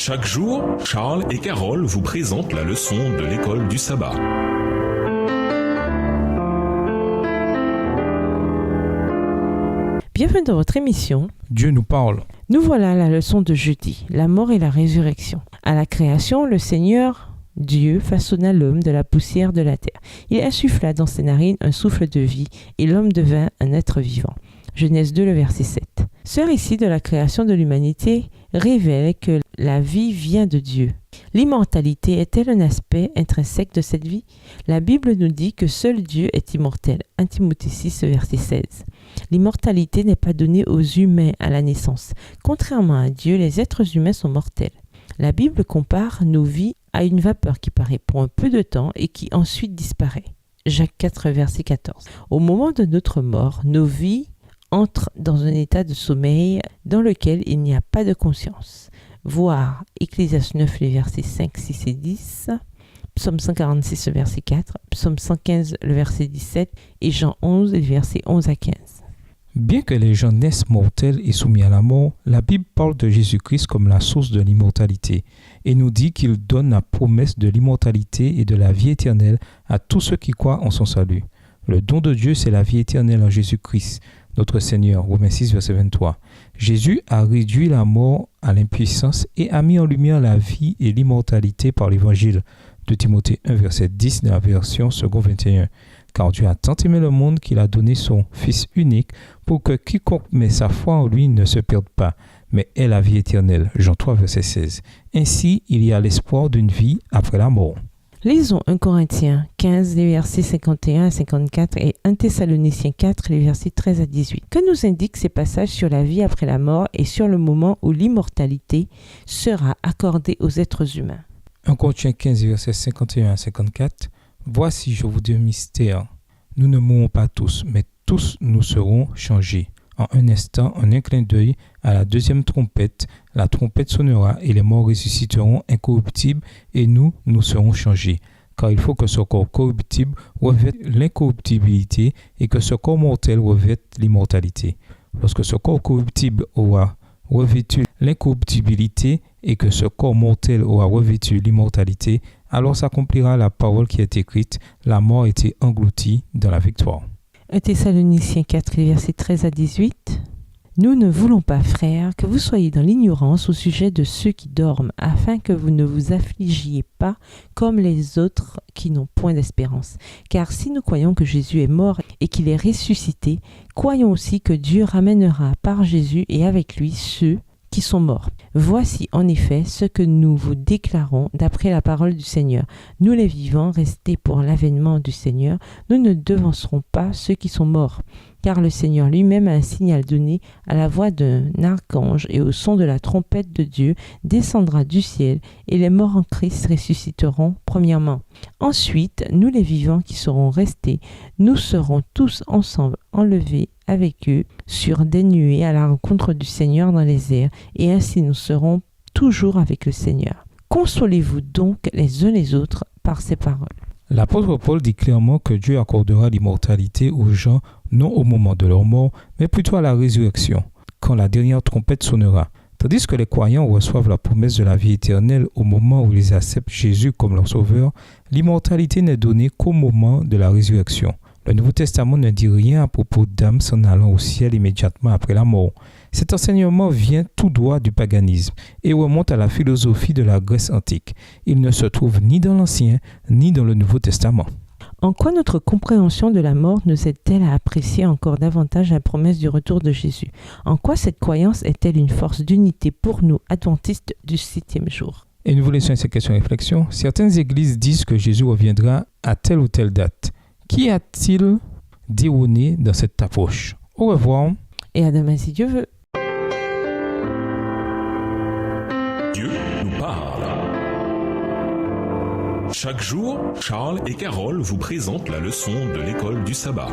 Chaque jour, Charles et Carole vous présentent la leçon de l'école du sabbat. Bienvenue dans votre émission Dieu nous parle. Nous voilà à la leçon de jeudi, la mort et la résurrection. À la création, le Seigneur Dieu façonna l'homme de la poussière de la terre. Il insuffla dans ses narines un souffle de vie et l'homme devint un être vivant. Genèse 2, le verset 7. Ce récit de la création de l'humanité révèle que la vie vient de Dieu. L'immortalité est-elle un aspect intrinsèque de cette vie? La Bible nous dit que seul Dieu est immortel. 1 Timothée 6, verset 16. L'immortalité n'est pas donnée aux humains à la naissance. Contrairement à Dieu, les êtres humains sont mortels. La Bible compare nos vies à une vapeur qui paraît pour un peu de temps et qui ensuite disparaît. Jacques 4, verset 14. Au moment de notre mort, nos vies entrent dans un état de sommeil dans lequel il n'y a pas de conscience. Voir Ecclésiaste 9, les versets 5, 6 et 10, Psaume 146, le verset 4, Psaume 115, le verset 17 et Jean 11, les versets 11 à 15. Bien que les gens naissent mortels et soumis à la mort, la Bible parle de Jésus-Christ comme la source de l'immortalité et nous dit qu'il donne la promesse de l'immortalité et de la vie éternelle à tous ceux qui croient en son salut. Le don de Dieu, c'est la vie éternelle en Jésus-Christ, notre Seigneur. Romains 6, verset 23. Jésus a réduit la mort à l'impuissance et a mis en lumière la vie et l'immortalité par l'évangile de Timothée 1, verset 10 de la version second 21. Car Dieu a tant aimé le monde qu'il a donné son Fils unique pour que quiconque met sa foi en lui ne se perde pas, mais ait la vie éternelle. Jean 3, verset 16. Ainsi, il y a l'espoir d'une vie après la mort. Lisons 1 Corinthiens 15, les versets 51 à 54 et 1 Thessaloniciens 4, les versets 13 à 18. Que nous indiquent ces passages sur la vie après la mort et sur le moment où l'immortalité sera accordée aux êtres humains? 1 Corinthiens 15, versets 51 à 54. Voici, je vous dis un mystère. Nous ne mourrons pas tous, mais tous nous serons changés. En un instant, en un clin d'œil, à la deuxième trompette, la trompette sonnera et les morts ressusciteront incorruptibles et nous serons changés. Car il faut que ce corps corruptible revête l'incorruptibilité et que ce corps mortel revête l'immortalité. Lorsque ce corps corruptible aura revêtu l'incorruptibilité et que ce corps mortel aura revêtu l'immortalité, alors s'accomplira la parole qui est écrite, la mort a été engloutie dans la victoire. 1 Thessaloniciens 4, les versets 13 à 18. Nous ne voulons pas, frères, que vous soyez dans l'ignorance au sujet de ceux qui dorment, afin que vous ne vous affligiez pas comme les autres qui n'ont point d'espérance. Car si nous croyons que Jésus est mort et qu'il est ressuscité, croyons aussi que Dieu ramènera par Jésus et avec lui ceux qui sont morts. Voici en effet ce que nous vous déclarons d'après la parole du Seigneur. Nous les vivants, restés pour l'avènement du Seigneur, nous ne devancerons pas ceux qui sont morts. Car le Seigneur lui-même a un signal donné à la voix d'un archange et au son de la trompette de Dieu descendra du ciel et les morts en Christ ressusciteront premièrement. Ensuite, nous les vivants qui serons restés, nous serons tous ensemble enlevés avec eux sur des nuées à la rencontre du Seigneur dans les airs et ainsi nous serons toujours avec le Seigneur. Consolez-vous donc les uns les autres par ces paroles. L'apôtre Paul dit clairement que Dieu accordera l'immortalité aux gens non au moment de leur mort, mais plutôt à la résurrection, quand la dernière trompette sonnera. Tandis que les croyants reçoivent la promesse de la vie éternelle au moment où ils acceptent Jésus comme leur sauveur, l'immortalité n'est donnée qu'au moment de la résurrection. Le Nouveau Testament ne dit rien à propos d'âmes s'en allant au ciel immédiatement après la mort. Cet enseignement vient tout droit du paganisme et remonte à la philosophie de la Grèce antique. Il ne se trouve ni dans l'Ancien ni dans le Nouveau Testament. En quoi notre compréhension de la mort nous aide-t-elle à apprécier encore davantage la promesse du retour de Jésus? En quoi cette croyance est-elle une force d'unité pour nous, adventistes du 7e jour? Et nous vous laissons ces questions-réflexions. Certaines églises disent que Jésus reviendra à telle ou telle date. Qu'y a-t-il d'erroné dans cette approche? Au revoir. Et à demain si Dieu veut. Dieu nous parle. Chaque jour, Charles et Carole vous présentent la leçon de l'école du sabbat.